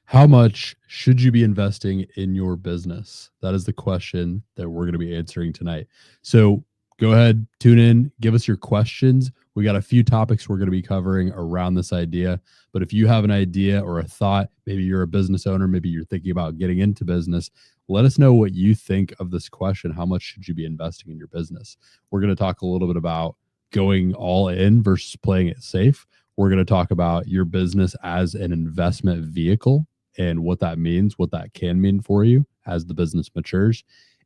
How much should you be investing in your business? That is the question that we're going to be answering tonight. So go ahead, tune in, give us your questions. We got a few topics we're going to be covering around this idea. But if you have an idea or a thought, maybe you're a business owner, maybe you're thinking about getting into business, let us know what you think of this question. How much should you be investing in your business? We're going to talk a little bit about going all in versus playing it safe. We're going to talk about your business as an investment vehicle and what that means, what that can mean for you as the business matures.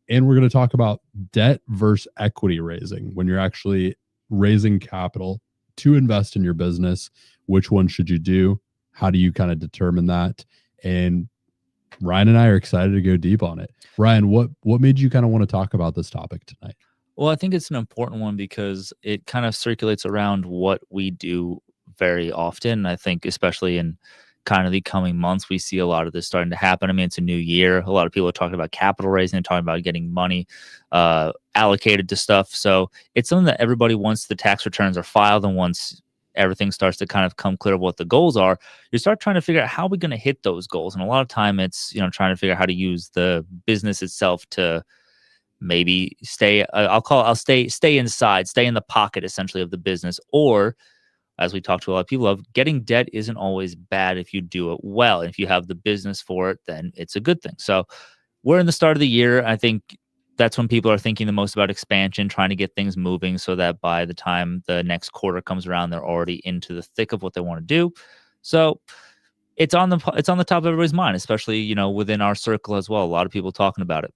And we're going to talk about debt versus equity raising. When you're actually raising capital to invest in your business, which one should you do? How do you kind of determine that? And Ryan and I are excited to go deep on it. Ryan, what made you kind of want to talk about this topic tonight? Well, I think it's an important one because it kind of circulates around what we do very often. I think especially in kind of the coming months, we see a lot of this starting to happen. I mean, it's a new year. A lot of people are talking about capital raising, talking about getting money allocated to stuff. So it's something that everybody, once the tax returns are filed and once everything starts to kind of come clear of what the goals are, you start trying to figure out how we're going to hit those goals. And a lot of time it's, trying to figure out how to use the business itself to maybe stay, I'll stay inside, stay in the pocket essentially of the business. Or as we talk to a lot of people of, getting debt isn't always bad if you do it well. If you have the business for it, then it's a good thing. So we're in the start of the year. I think that's when people are thinking the most about expansion, trying to get things moving so that by the time the next quarter comes around, they're already into the thick of what they want to do. So it's on the top of everybody's mind, especially, within our circle as well. A lot of people talking about it.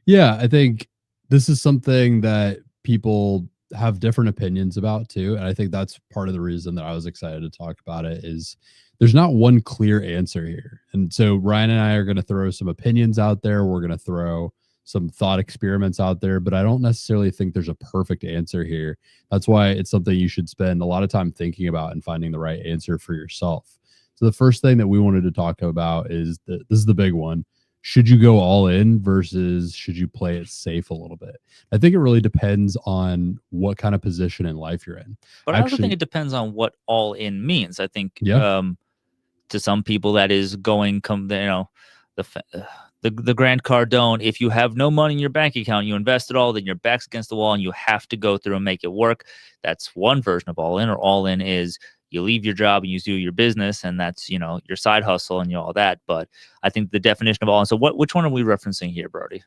Yeah, I think this is something that people have different opinions about too. And I think that's part of the reason that I was excited to talk about it is there's not one clear answer here. And so Ryan and I are going to throw some opinions out there. We're going to throw some thought experiments out there, but I don't necessarily think there's a perfect answer here. That's why it's something you should spend a lot of time thinking about and finding the right answer for yourself. So the first thing that we wanted to talk about is this is the big one. Should you go all in versus should you play it safe a little bit? I think it really depends on what kind of position in life you're in. But I also think it depends on what all in means. I think to some people that is going the Grant Cardone, if you have no money in your bank account, you invest it all, then your back's against the wall and you have to go through and make it work. That's one version of all in. Or all in is you leave your job and you do your business, and that's, your side hustle and all that. But I think the definition of all in. So which one are we referencing here, Brody?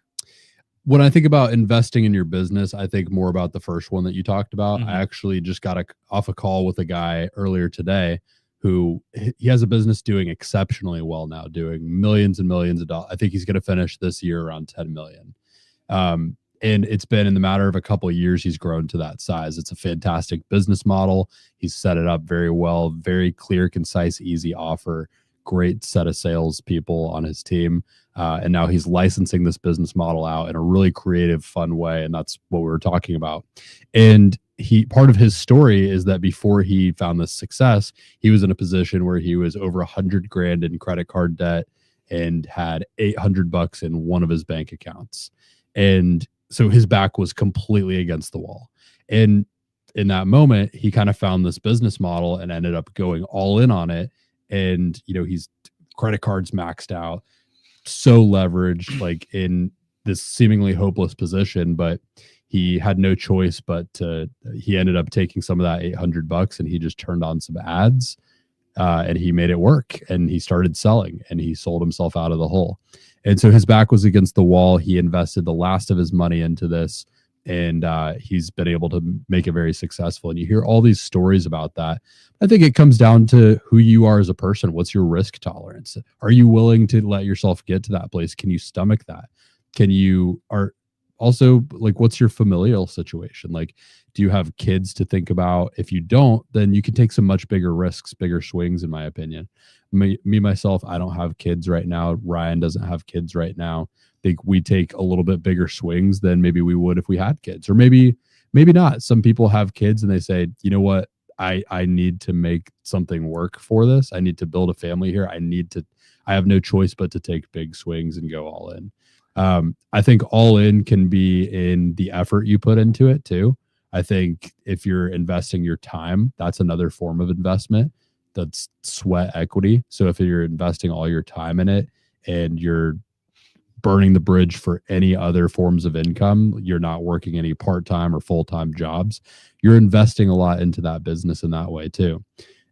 When I think about investing in your business, I think more about the first one that you talked about. Mm-hmm. I actually just got off a call with a guy earlier today who he has a business doing exceptionally well now, doing millions and millions of dollars. I think he's going to finish this year around 10 million. And it's been in the matter of a couple of years, he's grown to that size. It's a fantastic business model. He's set it up very well, very clear, concise, easy offer, great set of sales people on his team. And now he's licensing this business model out in a really creative, fun way. And that's what we were talking about. And part of his story is that before he found this success, he was in a position where he was over $100,000 in credit card debt and had $800 in one of his bank accounts. And so his back was completely against the wall. And in that moment, he kind of found this business model and ended up going all in on it. And, he's credit cards maxed out, so leveraged, like in this seemingly hopeless position, but he had no choice but he ended up taking some of that $800 and he just turned on some ads and he made it work, and he started selling and he sold himself out of the hole. And so his back was against the wall. He invested the last of his money into this, and he's been able to make it very successful. And you hear all these stories about that. I think it comes down to who you are as a person. What's your risk tolerance? Are you willing to let yourself get to that place? Can you stomach that? Also, like, what's your familial situation? Like, do you have kids to think about? If you don't, then you can take some much bigger risks, bigger swings, in my opinion. Myself, I don't have kids right now. Ryan doesn't have kids right now. I think we take a little bit bigger swings than maybe we would if we had kids, or maybe not. Some people have kids and they say, you know what? I need to make something work for this. I need to build a family here. I have no choice but to take big swings and go all in. I think all in can be in the effort you put into it too. I think if you're investing your time, that's another form of investment. that's sweat equity. So if you're investing all your time in it and you're burning the bridge for any other forms of income, you're not working any part-time or full-time jobs, you're investing a lot into that business in that way too.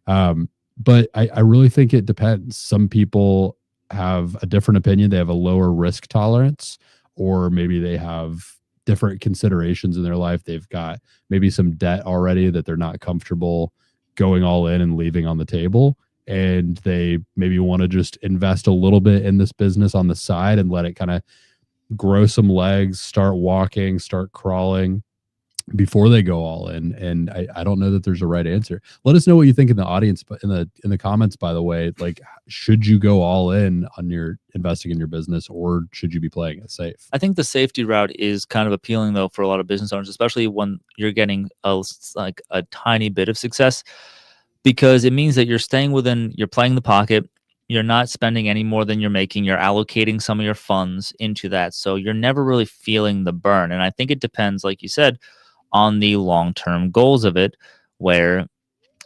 But I really think it depends. Some people have a different opinion. They have a lower risk tolerance, or maybe they have different considerations in their life. They've got maybe some debt already that they're not comfortable going all in and leaving on the table. And they maybe want to just invest a little bit in this business on the side and let it kind of grow some legs, start walking, start crawling before they go all in. And I don't know that there's a right answer. Let us know what you think in the audience, but in the comments, by the way. Like, should you go all in on your investing in your business, or should you be playing it safe? I think the safety route is kind of appealing though for a lot of business owners, especially when you're getting a tiny bit of success, because it means that you're playing the pocket. You're not spending any more than you're making. You're allocating some of your funds into that. So you're never really feeling the burn. And I think it depends, like you said, on the long-term goals of it, where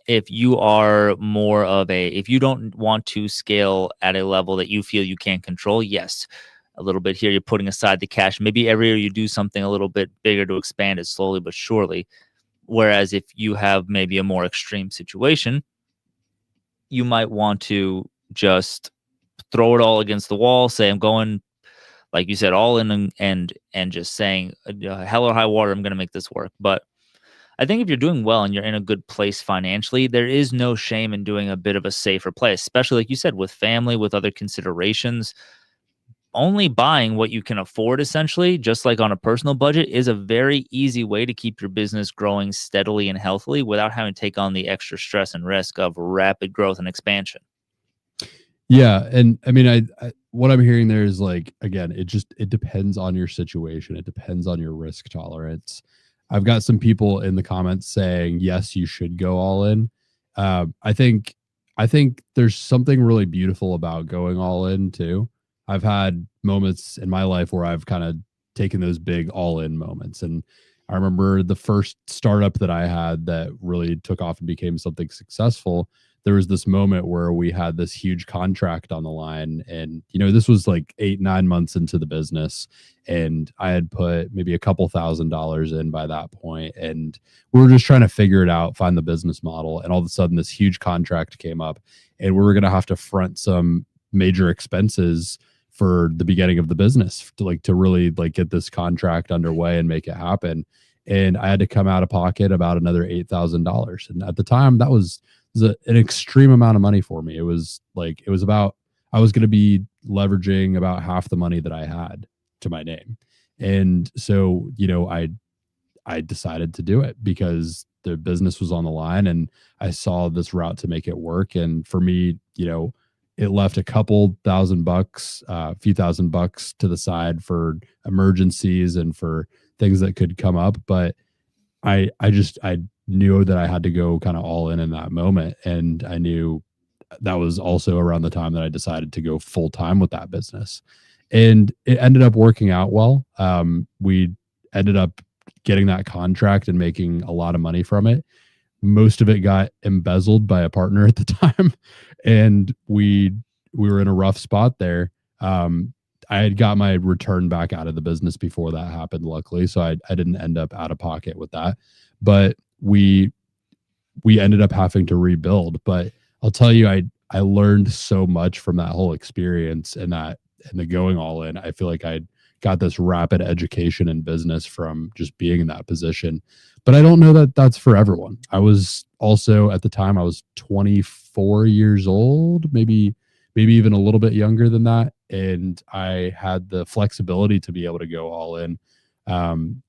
if you are if you don't want to scale at a level that you feel you can't control, yes, a little bit here, you're putting aside the cash. Maybe every year you do something a little bit bigger to expand it slowly but surely. Whereas if you have maybe a more extreme situation, you might want to just throw it all against the wall, say, I'm going, like you said, all in, and just saying, hell or high water, I'm going to make this work. But I think if you're doing well and you're in a good place financially, there is no shame in doing a bit of a safer play, especially like you said, with family, with other considerations. Only buying what you can afford, essentially, just like on a personal budget, is a very easy way to keep your business growing steadily and healthily without having to take on the extra stress and risk of rapid growth and expansion. Yeah. And I mean, what I'm hearing there is, like, again, it depends on your situation. It depends on your risk tolerance. I've got some people in the comments saying, yes, you should go all in. I think there's something really beautiful about going all in too. I've had moments in my life where I've kind of taken those big all in moments. And I remember the first startup that I had that really took off and became something successful. There was this moment where we had this huge contract on the line, and this was like 8-9 months into the business, and I had put maybe a couple $1,000s in by that point, and we were just trying to figure it out, find the business model. And all of a sudden this huge contract came up, and we were going to have to front some major expenses for the beginning of the business to really get this contract underway and make it happen. And I had to come out of pocket about another $8,000. And at the time, that was an extreme amount of money for me. It was about, I was going to be leveraging about half the money that I had to my name. And so, I decided to do it because the business was on the line, and I saw this route to make it work. And for me, it left a couple $1,000, a few $1,000 to the side for emergencies and for things that could come up. But I knew that I had to go kind of all in that moment. And I knew that was also around the time that I decided to go full time with that business. And it ended up working out well. We ended up getting that contract and making a lot of money from it. Most of it got embezzled by a partner at the time, and we were in a rough spot there. I had got my return back out of the business before that happened, luckily, so I didn't end up out of pocket with that. But we ended up having to rebuild. But I'll tell you, I learned so much from that whole experience, and the going all in. I feel like I got this rapid education in business from just being in that position. But I don't know that that's for everyone. I was also, at the time, I was 24 years old, maybe even a little bit younger than that. And I had the flexibility to be able to go all in, and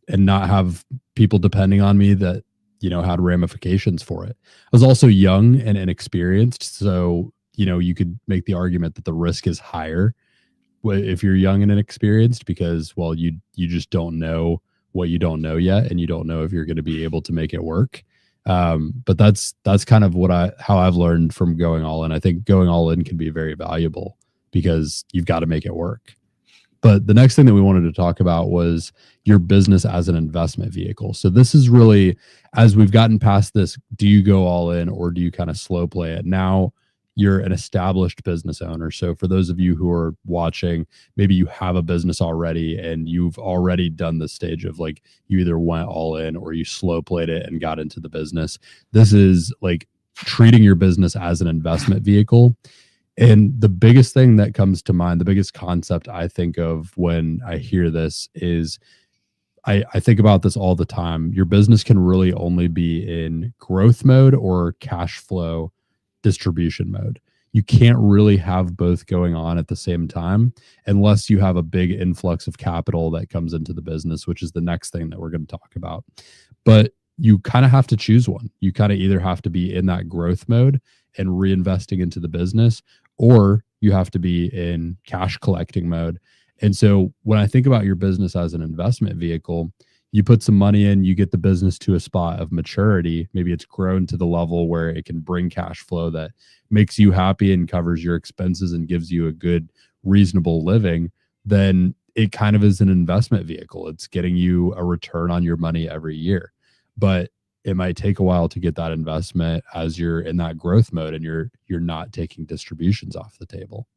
not have people depending on me that, had ramifications for it. I was also young and inexperienced. So, you could make the argument that the risk is higher if you're young and inexperienced, because, well, you just don't know what you don't know yet, and you don't know if you're going to be able to make it work. But that's kind of how I've learned from going all in. I think going all in can be very valuable because you've got to make it work. But the next thing that we wanted to talk about was your business as an investment vehicle. So this is really, as we've gotten past this, do you go all in or do you kind of slow play it? Now you're an established business owner. So for those of you who are watching, maybe you have a business already and you've already done the stage of like, you either went all in or you slow played it and got into the business. This is like treating your business as an investment vehicle. And the biggest thing that comes to mind, the biggest concept I think of when I hear this is I think about this all the time. Your business can really only be in growth mode or cash flow distribution mode. You can't really have both going on at the same time unless you have a big influx of capital that comes into the business, which is the next thing that we're going to talk about. But you kind of have to choose one. You kind of either have to be in that growth mode and reinvesting into the business, or you have to be in cash collecting mode. And so when I think about your business as an investment vehicle, you put some money in, you get the business to a spot of maturity. Maybe it's grown to the level where it can bring cash flow that makes you happy and covers your expenses and gives you a good, reasonable living. Then it kind of is an investment vehicle. It's getting you a return on your money every year. But it might take a while to get that investment as you're in that growth mode and you're not taking distributions off the table.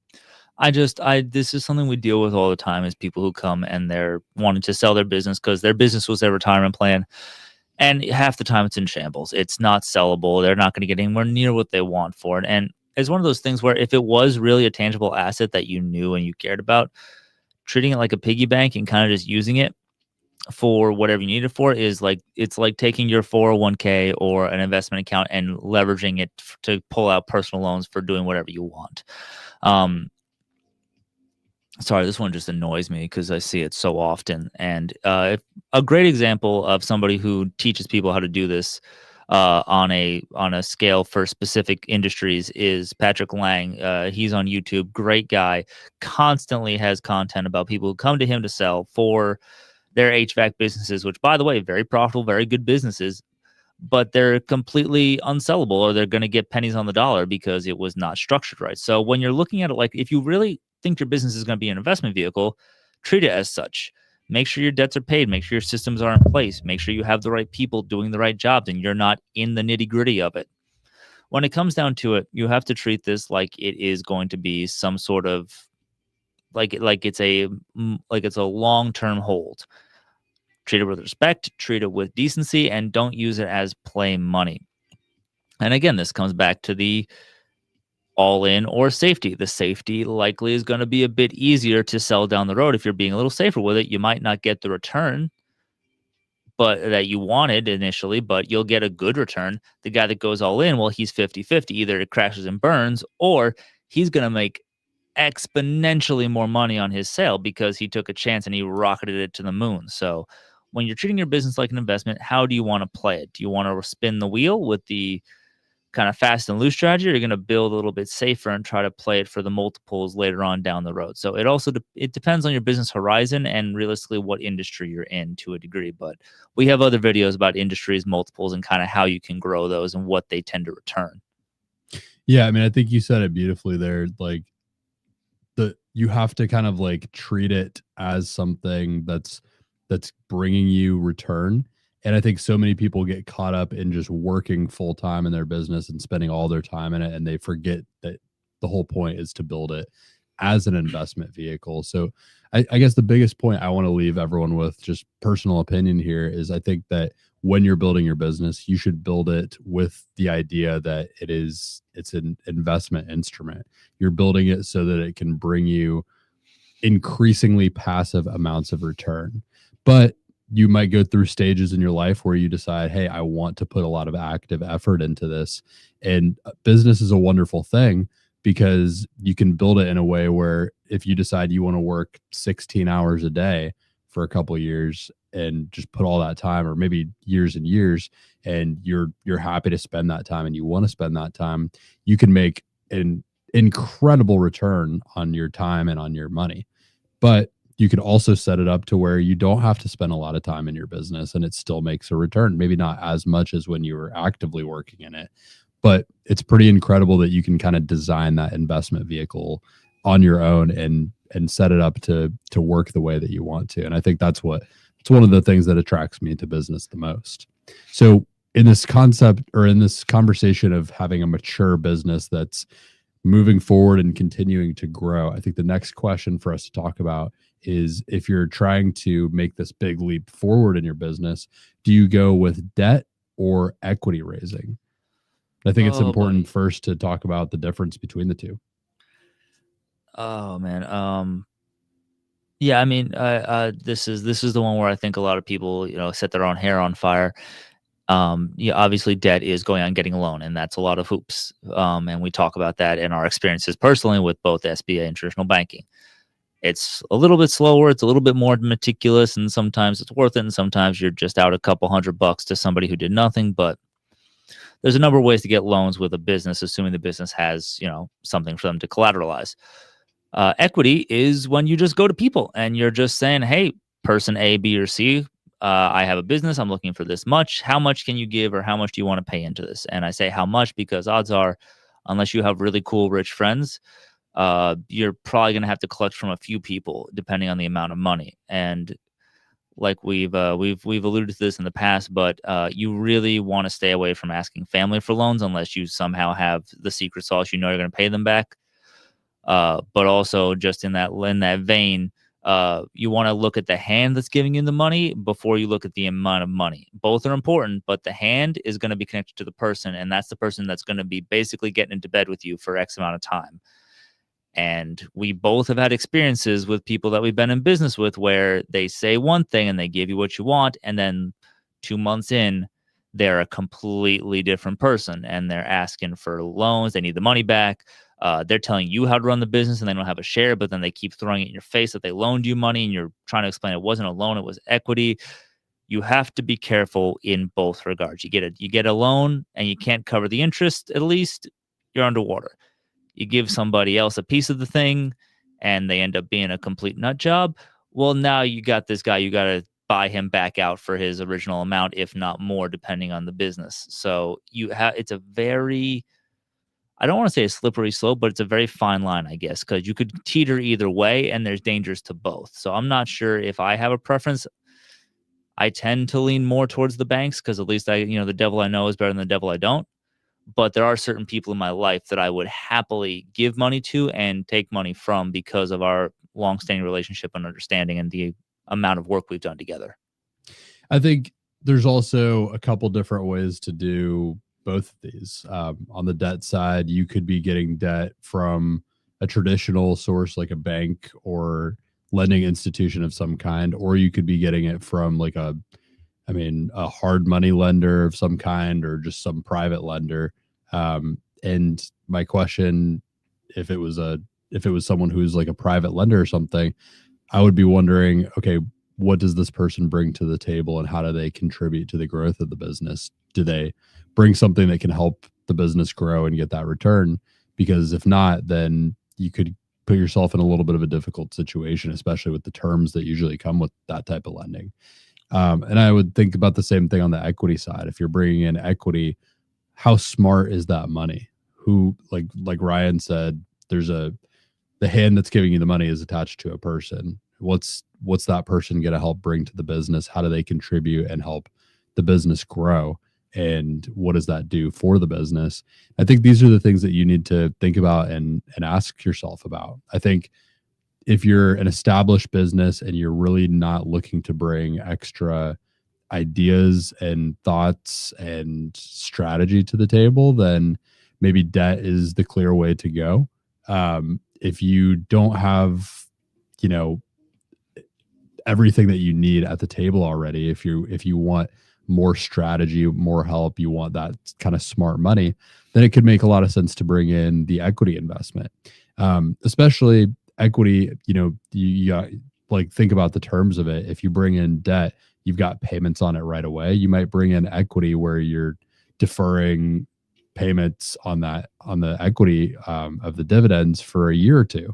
This is something we deal with all the time, is people who come and they're wanting to sell their business because their business was their retirement plan. And half the time it's in shambles. It's not sellable. They're not going to get anywhere near what they want for it. And it's one of those things where if it was really a tangible asset that you knew and you cared about, treating it like a piggy bank and kind of just using it for whatever you need it for is like, it's like taking your 401k or an investment account and leveraging it to pull out personal loans for doing whatever you want. Sorry, this one just annoys me because I see it so often. And a great example of somebody who teaches people how to do this on a scale for specific industries is Patrick Lang. He's on YouTube, great guy, constantly has content about people who come to him to sell for their HVAC businesses, which, by the way, very profitable, very good businesses, but they're completely unsellable, or they're going to get pennies on the dollar because it was not structured right. So when you're looking at it, like if you really think your business is going to be an investment vehicle, treat it as such. Make sure your debts are paid. Make sure your systems are in place. Make sure you have the right people doing the right jobs and you're not in the nitty gritty of it. When it comes down to it, you have to treat this like it is going to be some sort of like it's a long-term hold. Treat it with respect, treat it with decency, and don't use it as play money. And again, this comes back to the all in or safety. The safety likely is going to be a bit easier to sell down the road. If you're being a little safer with it, you might not get the return but that you wanted initially, but you'll get a good return. The guy that goes all in, well, he's 50-50. Either it crashes and burns, or he's going to make exponentially more money on his sale because he took a chance and he rocketed it to the moon. So when you're treating your business like an investment, how do you want to play it? Do you want to spin the wheel with the kind of fast and loose strategy, or you're going to build a little bit safer and try to play it for the multiples later on down the road? So it also it depends on your business horizon and realistically what industry you're in to a degree. But we have other videos about industries, multiples, and kind of how you can grow those and what they tend to return. Yeah, I mean, I think you said it beautifully there. Like you have to kind of like treat it as something that's bringing you return. And I think so many people get caught up in just working full time in their business and spending all their time in it. And they forget that the whole point is to build it as an investment vehicle. So I guess the biggest point I want to leave everyone with, just personal opinion here, is I think that when you're building your business, you should build it with the idea that it's an investment instrument. You're building it so that it can bring you increasingly passive amounts of return. But you might go through stages in your life where you decide, hey, I want to put a lot of active effort into this. And business is a wonderful thing because you can build it in a way where if you decide you want to work 16 hours a day for a couple of years and just put all that time, or maybe years and years, and you're happy to spend that time and you want to spend that time, you can make an incredible return on your time and on your money. But you could also set it up to where you don't have to spend a lot of time in your business and it still makes a return. Maybe not as much as when you were actively working in it, but it's pretty incredible that you can kind of design that investment vehicle on your own and set it up to work the way that you want to. And I think it's one of the things that attracts me to business the most. So in this concept, or in this conversation of having a mature business that's moving forward and continuing to grow, I think the next question for us to talk about is, if you're trying to make this big leap forward in your business, do you go with debt or equity raising? I think it's important first to talk about the difference between the two. Oh man. Yeah, I mean, this is the one where I think a lot of people, set their own hair on fire. Yeah, obviously debt is going on getting a loan, and that's a lot of hoops. And we talk about that in our experiences personally with both SBA and traditional banking. It's a little bit slower, it's a little bit more meticulous, and sometimes it's worth it, and sometimes you're just out a couple $100 to somebody who did nothing. But there's a number of ways to get loans with a business, assuming the business has, something for them to collateralize. Equity is when you just go to people and you're just saying, hey, person A, B, or C, I have a business. I'm looking for this much. How much can you give, or how much do you want to pay into this? And I say how much because odds are, unless you have really cool, rich friends, you're probably going to have to collect from a few people depending on the amount of money. And like we've alluded to this in the past, but you really want to stay away from asking family for loans unless you somehow have the secret sauce. You're going to pay them back. But also just in that vein, you want to look at the hand that's giving you the money before you look at the amount of money. Both are important, but the hand is going to be connected to the person, and that's the person that's going to be basically getting into bed with you for X amount of time. And we both have had experiences with people that we've been in business with where they say one thing and they give you what you want, and then 2 months in, they're a completely different person and they're asking for loans. They need the money back. They're telling you how to run the business and they don't have a share, but then they keep throwing it in your face that they loaned you money and you're trying to explain it wasn't a loan, it was equity. You have to be careful in both regards. You get a loan and you can't cover the interest, at least you're underwater. You give somebody else a piece of the thing and they end up being a complete nut job. Well, now you got this guy, you got to buy him back out for his original amount, if not more, depending on the business. So it's a very, I don't want to say a slippery slope, but it's a very fine line, I guess, because you could teeter either way and there's dangers to both. So I'm not sure if I have a preference. I tend to lean more towards the banks because at least the devil I know is better than the devil I don't. But there are certain people in my life that I would happily give money to and take money from because of our longstanding relationship and understanding and the amount of work we've done together. I think there's also a couple different ways to do both of these. On the debt side, you could be getting debt from a traditional source like a bank or lending institution of some kind, or you could be getting it from like a hard money lender of some kind or just some private lender. And my question, if it was someone who's like a private lender or something, I would be wondering, okay, what does this person bring to the table and how do they contribute to the growth of the business? Do they bring something that can help the business grow and get that return? Because if not, then you could put yourself in a little bit of a difficult situation, especially with the terms that usually come with that type of lending. And I would think about the same thing on the equity side. If you're bringing in equity, how smart is that money? Who, like Ryan said, the hand that's giving you the money is attached to a person. What's that person going to help bring to the business? How do they contribute and help the business grow? And what does that do for the business? I think these are the things that you need to think about and ask yourself about. I think if you're an established business and you're really not looking to bring extra ideas and thoughts and strategy to the table, then maybe debt is the clear way to go. If you don't have, everything that you need at the table already, if you want more strategy, more help, you want that kind of smart money, then it could make a lot of sense to bring in the equity investment. Especially equity, you got, think about the terms of it. If you bring in debt, you've got payments on it right away. You might bring in equity where you're deferring payments on the equity of the dividends for a year or two.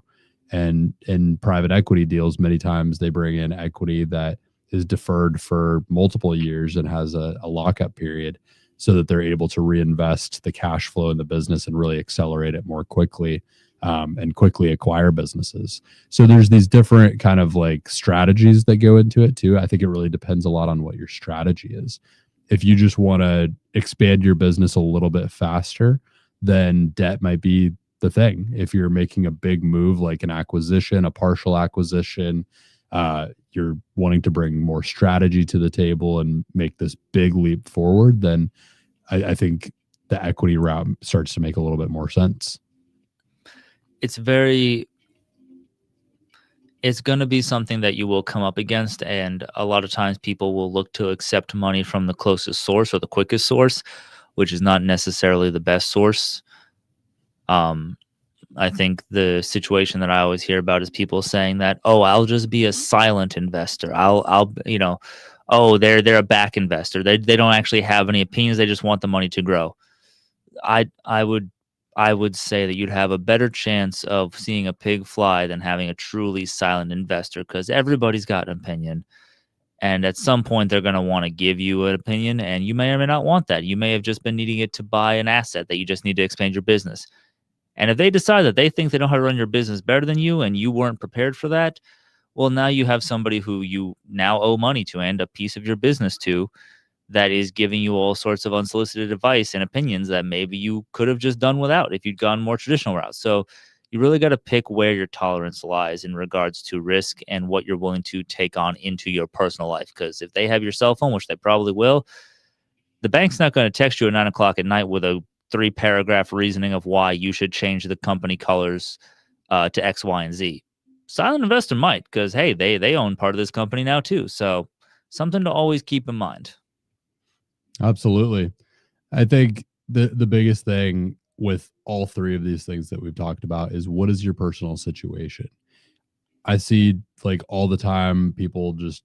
And in private equity deals, many times they bring in equity that is deferred for multiple years and has a lockup period so that they're able to reinvest the cash flow in the business and really accelerate it more quickly and quickly acquire businesses. So there's these different kind of like strategies that go into it too. I think it really depends a lot on what your strategy is. If you just want to expand your business a little bit faster, then debt might be the thing. If you're making a big move like an acquisition, a partial acquisition, you're wanting to bring more strategy to the table and make this big leap forward, then I think the equity route starts to make a little bit more sense. It's going to be something that you will come up against. And a lot of times people will look to accept money from the closest source or the quickest source, which is not necessarily the best source. I think the situation that I always hear about is people saying that, oh, I'll just be a silent investor. I'll oh, they're a back investor. They don't actually have any opinions. They just want the money to grow. I would say that you'd have a better chance of seeing a pig fly than having a truly silent investor, because everybody's got an opinion. And at some point, they're going to want to give you an opinion, and you may or may not want that. You may have just been needing it to buy an asset that you just need to expand your business. And if they decide that they think they know how to run your business better than you and you weren't prepared for that, well, now you have somebody who you now owe money to and a piece of your business to that is giving you all sorts of unsolicited advice and opinions that maybe you could have just done without if you'd gone more traditional routes. So you really got to pick where your tolerance lies in regards to risk and what you're willing to take on into your personal life. Because if they have your cell phone, which they probably will, the bank's not going to text you at 9 o'clock at night with a 3-paragraph reasoning of why you should change the company colors to X, Y, and Z. Silent investor might, because, hey, they own part of this company now too. So something to always keep in mind. Absolutely. I think the biggest thing with all three of these things that we've talked about is, what is your personal situation? I see like all the time people just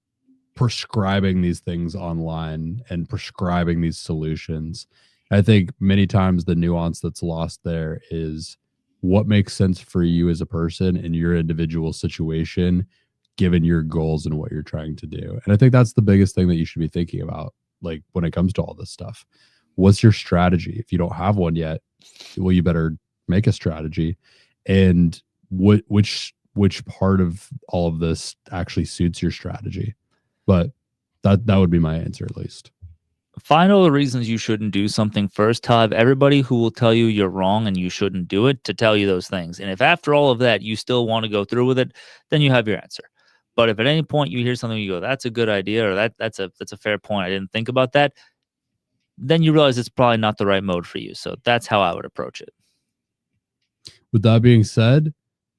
prescribing these things online and prescribing these solutions. I think many times the nuance that's lost there is what makes sense for you as a person in your individual situation, given your goals and what you're trying to do. And I think that's the biggest thing that you should be thinking about, like when it comes to all this stuff. What's your strategy? If you don't have one yet, well, you better make a strategy. And which part of all of this actually suits your strategy? But that would be my answer, at least. Find all the reasons you shouldn't do something first. Have everybody who will tell you you're wrong and you shouldn't do it to tell you those things. And if after all of that you still want to go through with it, then you have your answer. But if at any point you hear something, you go, that's a good idea, or that's a fair point, I didn't think about that, then you realize it's probably not the right mode for you. So that's how I would approach it. With that being said,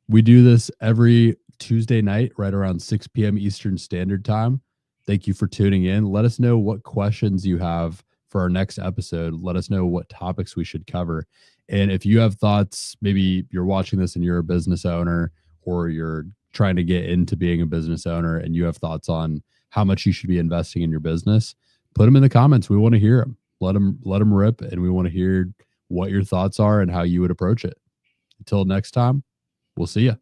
we do this every Tuesday night, right around 6 p.m. Eastern Standard Time. Thank you for tuning in. Let us know what questions you have for our next episode. Let us know what topics we should cover. And if you have thoughts, maybe you're watching this and you're a business owner, or you're trying to get into being a business owner and you have thoughts on how much you should be investing in your business, put them in the comments. We want to hear them. Let them rip, and we want to hear what your thoughts are and how you would approach it. Until next time, we'll see you.